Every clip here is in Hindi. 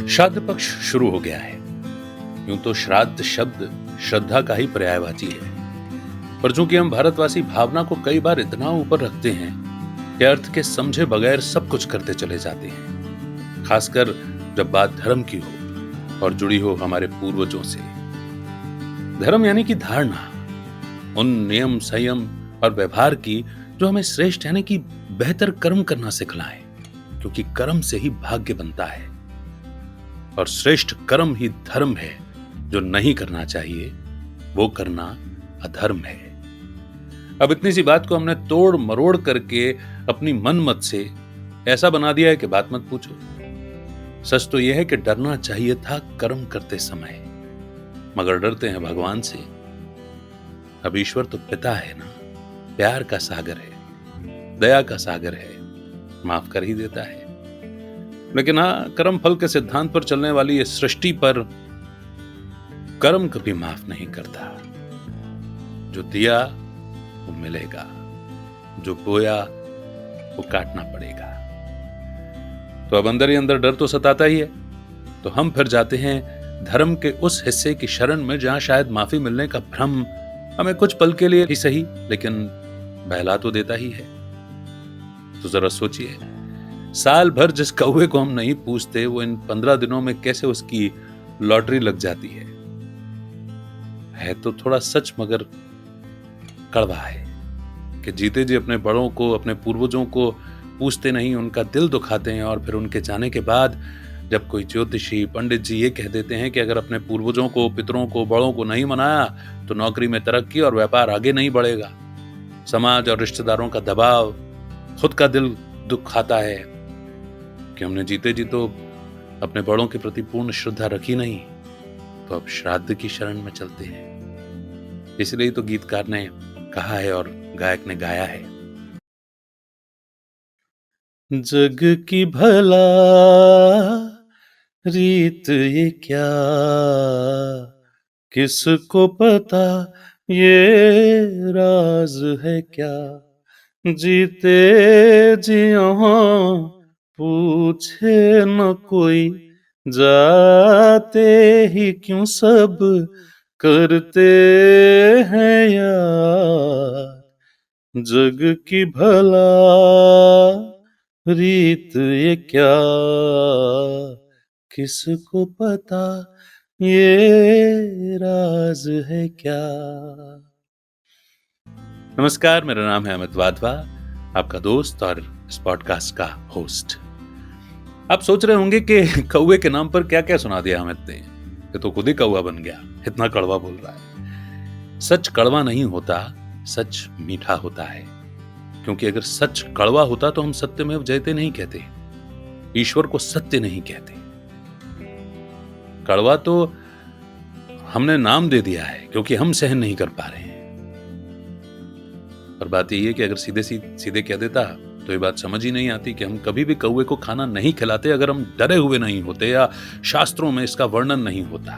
श्राद्ध पक्ष शुरू हो गया है। यूं तो श्राद्ध शब्द श्रद्धा का ही पर्यायवाची है, पर चूंकि हम भारतवासी भावना को कई बार इतना ऊपर रखते हैं कि अर्थ के समझे बगैर सब कुछ करते चले जाते हैं, खासकर जब बात धर्म की हो और जुड़ी हो हमारे पूर्वजों से। धर्म यानी कि धारणा, उन नियम संयम और व्यवहार की जो हमें श्रेष्ठ यानी कि बेहतर कर्म करना सिखलाए, क्योंकि कर्म से ही भाग्य बनता है और श्रेष्ठ कर्म ही धर्म है। जो नहीं करना चाहिए वो करना अधर्म है। अब इतनी सी बात को हमने तोड़ मरोड़ करके अपनी मनमत से ऐसा बना दिया है कि बात मत पूछो। सच तो यह है कि डरना चाहिए था कर्म करते समय, मगर डरते हैं भगवान से। अब ईश्वर तो पिता है ना, प्यार का सागर है, दया का सागर है, माफ कर ही देता है। लेकिन हाँ, कर्म फल के सिद्धांत पर चलने वाली इस सृष्टि पर कर्म कभी माफ नहीं करता। जो दिया वो मिलेगा, जो बोया वो काटना पड़ेगा। तो अब अंदर ही अंदर डर तो सताता ही है। तो हम फिर जाते हैं धर्म के उस हिस्से की शरण में जहां शायद माफी मिलने का भ्रम हमें कुछ पल के लिए ही सही लेकिन बहला तो देता ही है। तो जरा सोचिए, साल भर जिस कौवे को हम नहीं पूछते वो इन 15 दिनों में कैसे उसकी लॉटरी लग जाती है तो थोड़ा सच मगर कड़वा है कि जीते जी अपने बड़ों को, अपने पूर्वजों को पूछते नहीं, उनका दिल दुखाते हैं और फिर उनके जाने के बाद जब कोई ज्योतिषी पंडित जी ये कह देते हैं कि अगर अपने पूर्वजों को, पितरों को, बड़ों को नहीं मनाया तो नौकरी में तरक्की और व्यापार आगे नहीं बढ़ेगा। समाज और रिश्तेदारों का दबाव, खुद का दिल दुखाता है कि हमने जीते जी तो अपने बड़ों के प्रति पूर्ण श्रद्धा रखी नहीं, तो अब श्राद्ध की शरण में चलते हैं। इसलिए तो गीतकार ने कहा है और गायक ने गाया है, जग की भला रीत ये क्या, किसको पता ये राज है क्या, जीते जियों पूछे न कोई, जाते ही क्यों सब करते हैं यार, जग की भला रीत ये क्या, किसको पता ये राज है क्या। नमस्कार, मेरा नाम है अमित वाधवा, आपका दोस्त और इस पॉडकास्ट का होस्ट। आप सोच रहे होंगे कि कौवे के नाम पर क्या क्या सुना दिया अमित ने, ये तो खुद ही कौवा बन गया, इतना कड़वा बोल रहा है। सच कड़वा नहीं होता, सच मीठा होता है, क्योंकि अगर सच कड़वा होता तो हम सत्यमेव जयते नहीं कहते, ईश्वर को सत्य नहीं कहते। कड़वा तो हमने नाम दे दिया है क्योंकि हम सहन नहीं कर पा रहे हैं। पर बात यही है कि अगर सीधे कह देता तो ये बात समझ ही नहीं आती कि हम कभी भी कौवे को खाना नहीं खिलाते अगर हम डरे हुए नहीं होते या शास्त्रों में इसका वर्णन नहीं होता।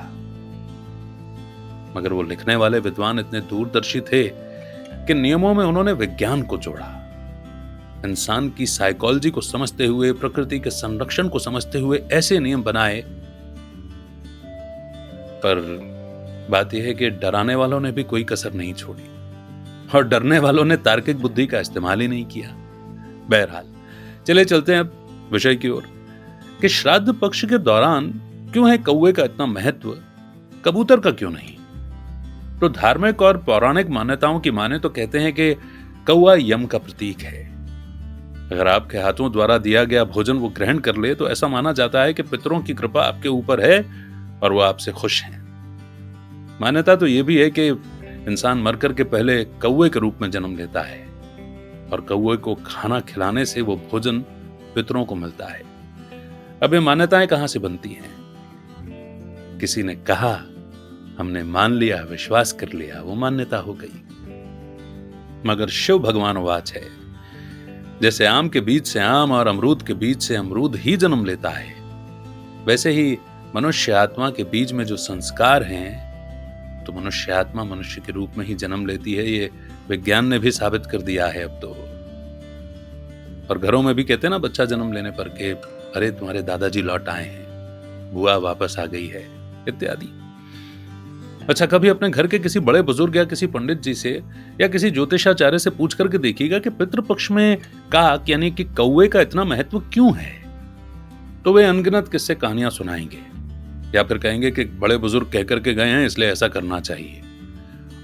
मगर वो लिखने वाले विद्वान इतने दूरदर्शी थे कि नियमों में उन्होंने विज्ञान को जोड़ा, इंसान की साइकोलॉजी को समझते हुए, प्रकृति के संरक्षण को समझते हुए ऐसे नियम बनाए। पर बात यह है कि डराने वालों ने भी कोई कसर नहीं छोड़ी और डरने वालों ने तार्किक बुद्धि का इस्तेमाल ही नहीं किया। बहरहाल चले चलते हैं अब विषय की ओर कि श्राद्ध पक्ष के दौरान क्यों है कौवे का इतना महत्व, कबूतर का क्यों नहीं। तो धार्मिक और पौराणिक मान्यताओं की माने तो कहते हैं कि कौवा यम का प्रतीक है। अगर आपके हाथों द्वारा दिया गया भोजन वो ग्रहण कर ले तो ऐसा माना जाता है कि पितरों की कृपा आपके ऊपर है और वो आपसे खुश हैं। मान्यता तो यह भी है कि इंसान मरकर के पहले कौवे के रूप में जन्म लेता है और कौवे को खाना खिलाने से वो भोजन पितरों को मिलता है। अब ये मान्यताएं कहां से बनती हैं? किसी ने कहा, हमने मान लिया, विश्वास कर लिया, वो मान्यता हो गई। मगर शिव भगवान वाच है, जैसे आम के बीज से आम और अमरूद के बीज से अमरूद ही जन्म लेता है, वैसे ही मनुष्य आत्मा के बीज में जो संस्कार हैं तो मनुष्य आत्मा मनुष्य के रूप में ही जन्म लेती है। ये विज्ञान ने भी साबित कर दिया है अब तो। और घरों में भी कहते हैं ना बच्चा जन्म लेने पर के अरे तुम्हारे दादाजी लौट आए हैं, बुआ वापस आ गई है, इत्यादि। अच्छा, कभी अपने घर के किसी बड़े बुजुर्ग या किसी पंडित जी से या किसी ज्योतिषाचार्य से पूछ करके देखिएगा कि पितृपक्ष में काक यानी कि कौवे का इतना महत्व क्यों है। तो वे अनगिनत किस्से कहानियां सुनाएंगे या फिर कहेंगे कि बड़े बुजुर्ग कह करके गए हैं इसलिए ऐसा करना चाहिए,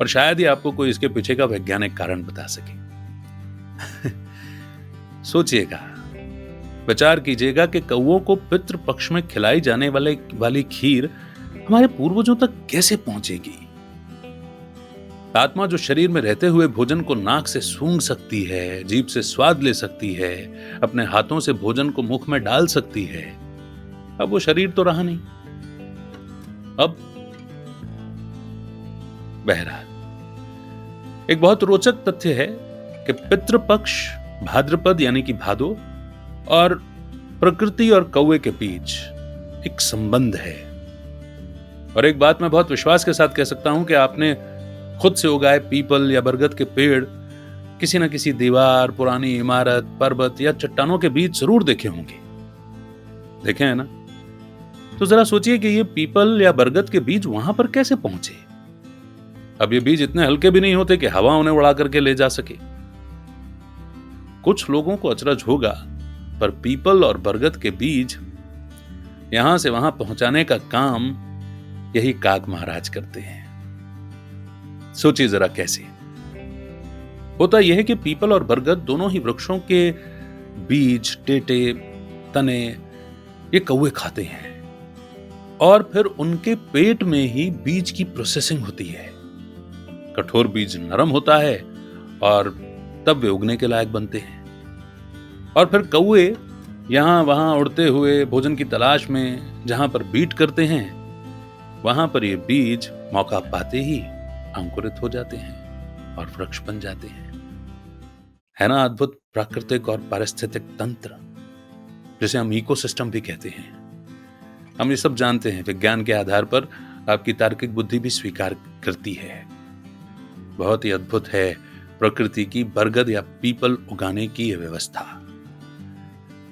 और शायद ही आपको कोई इसके पीछे का वैज्ञानिक कारण बता सके। सोचिएगा, विचार कीजिएगा कि कौवों को पितृपक्ष में खिलाई जाने वाली खीर हमारे पूर्वजों तक कैसे पहुंचेगी। आत्मा जो शरीर में रहते हुए भोजन को नाक से सूंघ सकती है, जीभ से स्वाद ले सकती है, अपने हाथों से भोजन को मुख में डाल सकती है, अब वो शरीर तो रहा नहीं। अब बहरहाल एक बहुत रोचक तथ्य है कि पितृपक्ष भाद्रपद यानी कि भादो और प्रकृति और कौवे के बीच एक संबंध है। और एक बात मैं बहुत विश्वास के साथ कह सकता हूं कि आपने खुद से उगाए पीपल या बरगद के पेड़ किसी न किसी दीवार, पुरानी इमारत, पर्वत या चट्टानों के बीच जरूर देखे होंगे। देखे हैं ना? तो जरा सोचिए कि ये पीपल या बरगद के बीज वहां पर कैसे पहुंचे। अब ये बीज इतने हल्के भी नहीं होते कि हवा उन्हें उड़ा करके ले जा सके। कुछ लोगों को अचरज होगा, पर पीपल और बरगद के बीज यहां से वहां पहुंचाने का काम यही काग महाराज करते हैं। सोचिए जरा कैसे होता यह है कि पीपल और बरगद दोनों ही वृक्षों के बीज, टेटे, तने ये कौवे खाते हैं और फिर उनके पेट में ही बीज की प्रोसेसिंग होती है। कठोर बीज नरम होता है और तब वे उगने के लायक बनते हैं। और फिर कौवे यहां वहां उड़ते हुए भोजन की तलाश में जहां पर बीट करते हैं, वहां पर ये बीज मौका पाते ही अंकुरित हो जाते हैं और वृक्ष बन जाते हैं। है ना अद्भुत प्राकृतिक और पारिस्थितिक तंत्र, जिसे हम इकोसिस्टम भी कहते हैं। हम ये सब जानते हैं, विज्ञान के आधार पर आपकी तार्किक बुद्धि भी स्वीकार करती है। बहुत ही अद्भुत है प्रकृति की बरगद या पीपल उगाने की यह व्यवस्था।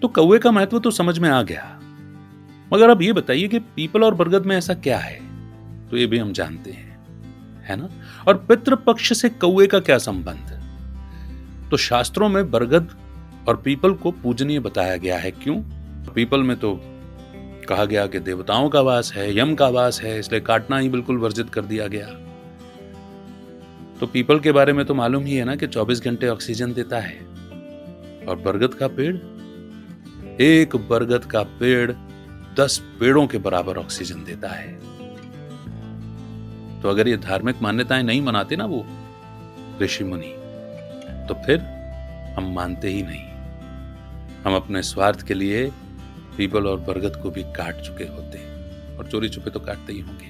तो कौवे का महत्व तो समझ में आ गया, मगर अब ये बताइए कि पीपल और बरगद में ऐसा क्या है। तो ये भी हम जानते हैं, है ना? और पितृपक्ष से कौवे का क्या संबंध? तो शास्त्रों में बरगद और पीपल को पूजनीय बताया गया है। क्यों? पीपल में तो कहा गया कि देवताओं का वास है, यम का वास है, इसलिए काटना ही बिल्कुल वर्जित कर दिया गया। तो पीपल के बारे में तो मालूम ही है ना कि 24 घंटे ऑक्सीजन देता है। और बरगद का पेड़, एक बरगद का पेड़ 10 पेड़ों के बराबर ऑक्सीजन देता है। तो अगर ये धार्मिक मान्यताएं नहीं मनाते ना वो ऋषि मुनि, तो फिर हम मानते ही नहीं। हम अपने स्वार्थ के लिए पीपल और बरगद को भी काट चुके होते, और चोरी छुपे तो काटते ही होंगे।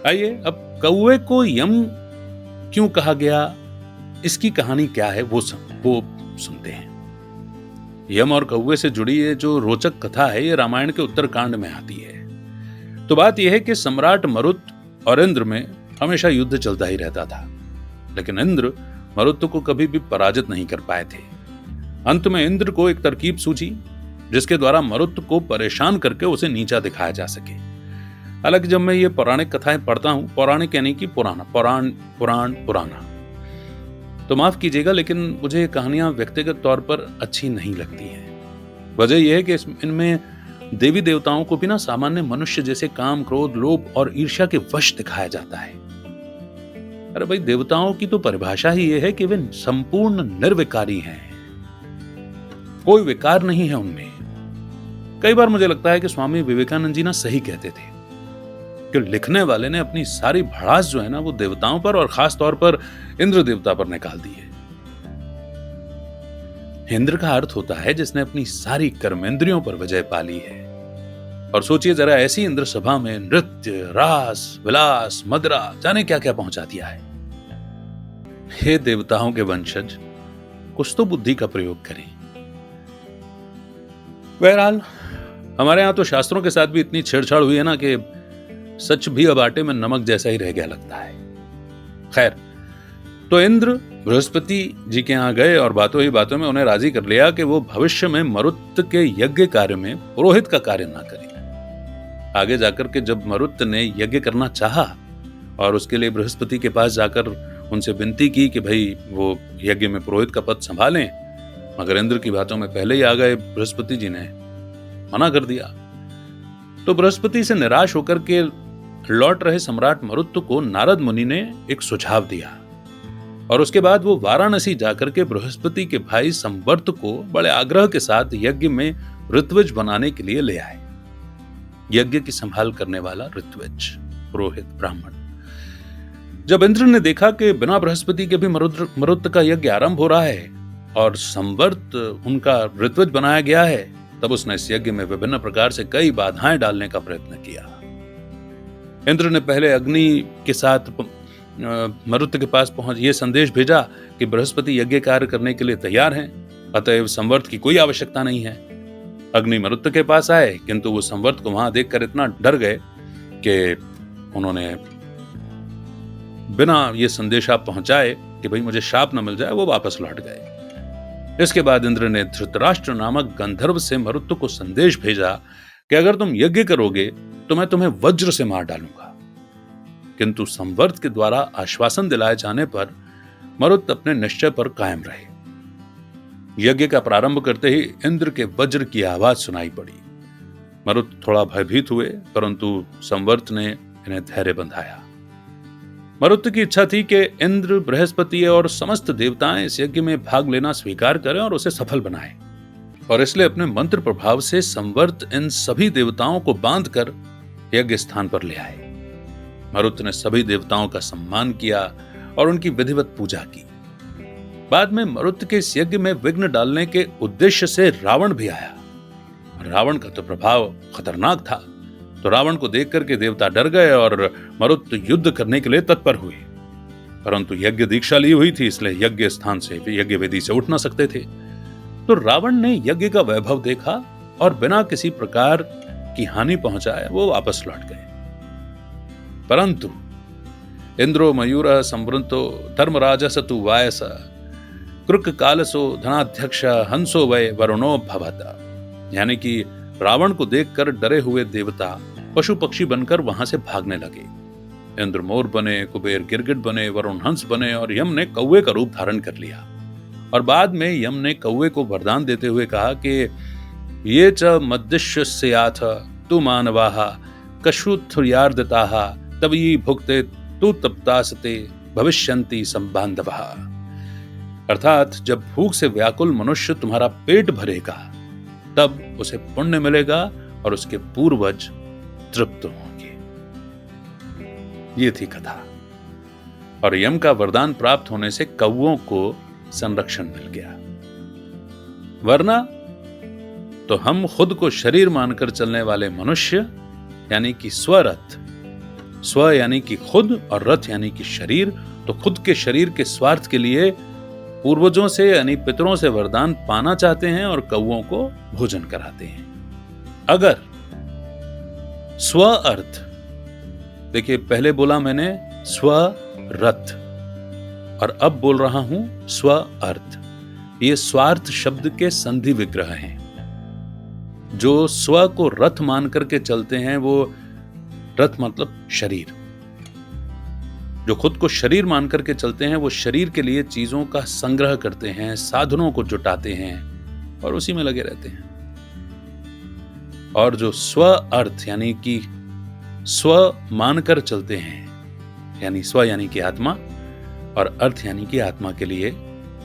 आइए अब कौवे को यम क्यों कहा गया, इसकी कहानी क्या है वो सुनते हैं। यम और कौवे से जुड़ी ये जो रोचक कथा है, ये रामायण के उत्तरकांड में आती है। तो बात यह है कि सम्राट मरुत और इंद्र में हमेशा युद्ध चलता ही रहता था, लेकिन इंद्र मरुत को कभी भी पराजित नहीं कर पाए थे। अंत में इंद्र को एक तरकीब सूझी जिसके द्वारा मरुत को परेशान करके उसे नीचा दिखाया जा सके। हालांकि जब मैं ये पौराणिक कथाएं पढ़ता हूं, पौराणिक यानी कि पुराना, तो माफ कीजिएगा, लेकिन मुझे ये कहानियां व्यक्तिगत तौर पर अच्छी नहीं लगती हैं। वजह यह है कि इनमें देवी देवताओं को भी ना सामान्य मनुष्य जैसे काम, क्रोध, लोभ और ईर्ष्या के वश दिखाया जाता है। अरे भाई, देवताओं की तो परिभाषा ही यह है कि वे संपूर्ण निर्विकारी हैं, कोई विकार नहीं है उनमें। कई बार मुझे लगता है कि स्वामी विवेकानंद जी ना सही कहते थे कि लिखने वाले ने अपनी सारी भड़ास जो है ना वो देवताओं पर और खास तौर पर इंद्र देवता पर निकाल दी है। इंद्र का अर्थ होता है जिसने अपनी सारी कर्मेंद्रियों पर विजय पाली है। और सोचिए जरा, ऐसी इंद्र सभा में नृत्य, रास, विलास, मदिरा, जाने क्या क्या पहुंचा दिया है। हे देवताओं के वंशज, कुछ तो बुद्धि का प्रयोग करें। बहरहाल हमारे यहां तो शास्त्रों के साथ भी इतनी छेड़छाड़ हुई है ना कि सच भी अब आटे में नमक जैसा ही रह गया लगता है। खैर, तो इंद्र बृहस्पति जी के यहां गए और बातों ही बातों में उन्हें राजी कर लिया कि वो भविष्य में मरुत के यज्ञ कार्य में पुरोहित का कार्य ना करें। आगे जाकर के जब मरुत ने यज्ञ करना चाहा और उसके लिए बृहस्पति के पास जाकर उनसे विनती की कि भाई वो यज्ञ में पुरोहित का पद संभालें, मगर इंद्र की बातों में पहले ही आ गए बृहस्पति जी ने मना कर दिया। तो बृहस्पति से निराश होकर के लौट रहे सम्राट मरुत को नारद मुनि ने एक सुझाव दिया और उसके बाद वो वाराणसी जाकर के बृहस्पति के भाई संवर्त को बड़े आग्रह के साथ यज्ञ में ऋत्विज बनाने के लिए ले आए। यज्ञ की संभाल करने वाला ऋत्विज, पुरोहित, ब्राह्मण। जब इंद्र ने देखा कि बिना बृहस्पति के भी मरुत का यज्ञ आरंभ हो रहा है और संवर्त उनका ऋत्विज बनाया गया है, तब उसने इस यज्ञ में विभिन्न प्रकार से कई बाधाएं डालने का प्रयत्न किया। इंद्र ने पहले अग्नि के साथ मरुत के पास पहुंच ये संदेश भेजा कि बृहस्पति यज्ञ कार्य करने के लिए तैयार हैं, अतएव संवर्त की कोई आवश्यकता नहीं है। अग्नि मरुत के पास आए, किंतु वो संवर्त को वहां देखकर इतना डर गए कि उन्होंने बिना ये संदेशा पहुंचाए कि भाई मुझे शाप न मिल जाए, वो वापस लौट गए। इसके बाद इंद्र ने धृतराष्ट्र नामक गंधर्व से मरुत को संदेश भेजा कि अगर तुम यज्ञ करोगे तो मैं तुम्हें वज्र से मार डालूंगा। किंतु संवर्त के द्वारा आश्वासन दिलाए जाने पर मरुत अपने निश्चय पर कायम रहे। यज्ञ का प्रारंभ करते ही इंद्र के वज्र की आवाज सुनाई पड़ी। मरुत थोड़ा भयभीत हुए, परंतु संवर्त ने इन्हें धैर्य बंधाया। मरुत की इच्छा थी कि इंद्र, बृहस्पति और समस्त देवताएं इस यज्ञ में भाग लेना स्वीकार करें और उसे सफल बनाएं, और इसलिए अपने मंत्र प्रभाव से संवर्त इन सभी देवताओं को बांधकर यज्ञ स्थान पर ले आए। मरुत ने सभी देवताओं का सम्मान किया और उनकी विधिवत पूजा की। बाद में मरुत के इस यज्ञ में विघ्न डालने के उद्देश्य से रावण भी आया। रावण का तो प्रभाव खतरनाक था, तो रावण को देख करके देवता डर गए और मरुत युद्ध करने के लिए तत्पर हुए, परंतु यज्ञ दीक्षा ली हुई थी, इसलिए यज्ञ स्थान से, यज्ञ वेदी से उठ न सकते थे। तो रावण ने यज्ञ का वैभव देखा और बिना किसी प्रकार की हानि पहुंचाए वो वापस लौट गए। परंतु इंद्रो मयूर संवृतो धर्मराजसतु वायस कृक कालसो धनाध्यक्ष हंसो वै वरुणो भवता, यानी कि रावण को देखकर डरे हुए देवता पशु पक्षी बनकर वहां से भागने लगे। इंद्र मोर बने, कुबेर गिरगिट बने, वरुण हंस बने और यम ने कौवे का रूप धारण कर लिया। और बाद में यम ने कौवे को वरदान देते हुए कहा कि ये च मद्दिश्यस्याथ तु मानवाः कशुथुर्यार्दताः तवी भुक्ते तु तप्तासते भविष्यन्ति संबांधवः, अर्थात जब भूख से व्याकुल मनुष्य तुम्हारा पेट भरेगा तब उसे पुण्य मिलेगा और उसके पूर्वज तृप्त होंगे। ये थी कथा। और यम का वरदान प्राप्त होने से कौवों को संरक्षण मिल गया, वरना तो हम खुद को शरीर मानकर चलने वाले मनुष्य यानी कि स्वरथ, स्व यानी कि खुद और रथ यानी कि शरीर, तो खुद के शरीर के स्वार्थ के लिए पूर्वजों से यानी पितरों से वरदान पाना चाहते हैं और कौवों को भोजन कराते हैं। अगर स्व अर्थ, देखिए पहले बोला मैंने स्व रथ और अब बोल रहा हूं स्व अर्थ, ये स्वार्थ शब्द के संधि विग्रह हैं। जो स्व को रथ मान करके चलते हैं, वो रथ मतलब शरीर, जो खुद को शरीर मान करके चलते हैं वो शरीर के लिए चीजों का संग्रह करते हैं, साधनों को जुटाते हैं और उसी में लगे रहते हैं। और जो स्व अर्थ यानी कि स्व मानकर चलते हैं, यानी स्व यानी कि आत्मा और अर्थ यानी कि आत्मा के लिए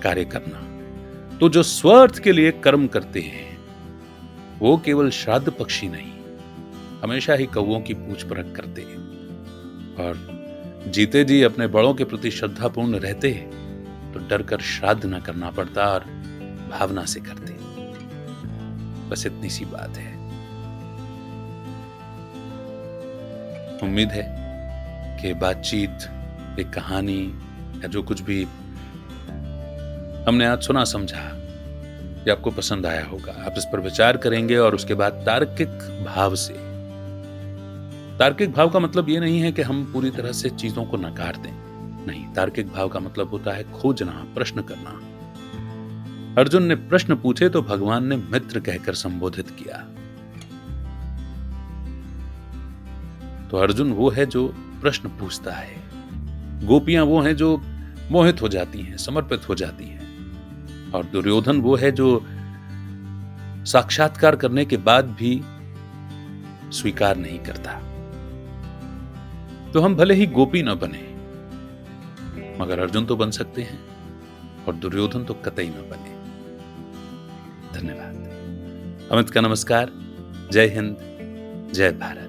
कार्य करना, तो जो स्व अर्थ के लिए कर्म करते हैं वो केवल श्राद्ध पक्षी नहीं, हमेशा ही कौवों की पूछ परख करते हैं और जीते जी अपने बड़ों के प्रति श्रद्धापूर्ण रहते तो डर कर श्राद्ध न करना पड़ता और भावना से करते। बस इतनी सी बात है। उम्मीद है कि बातचीत, एक कहानी या जो कुछ भी हमने आज सुना समझा, ये आपको पसंद आया होगा। आप इस पर विचार करेंगे और उसके बाद तार्किक भाव से, तार्किक भाव का मतलब ये नहीं है कि हम पूरी तरह से चीजों को नकार दें, नहीं, तार्किक भाव का मतलब होता है खोजना, प्रश्न करना। अर्जुन ने प्रश्न पूछे तो भगवान ने मित्र कहकर संबोधित किया। तो अर्जुन वो है जो प्रश्न पूछता है, गोपियां वो हैं जो मोहित हो जाती हैं, समर्पित हो जाती हैं, और दुर्योधन वो है जो साक्षात्कार करने के बाद भी स्वीकार नहीं करता। तो हम भले ही गोपी न बने, मगर अर्जुन तो बन सकते हैं, और दुर्योधन तो कतई न बने। धन्यवाद। अमित का नमस्कार। जय हिंद, जय भारत।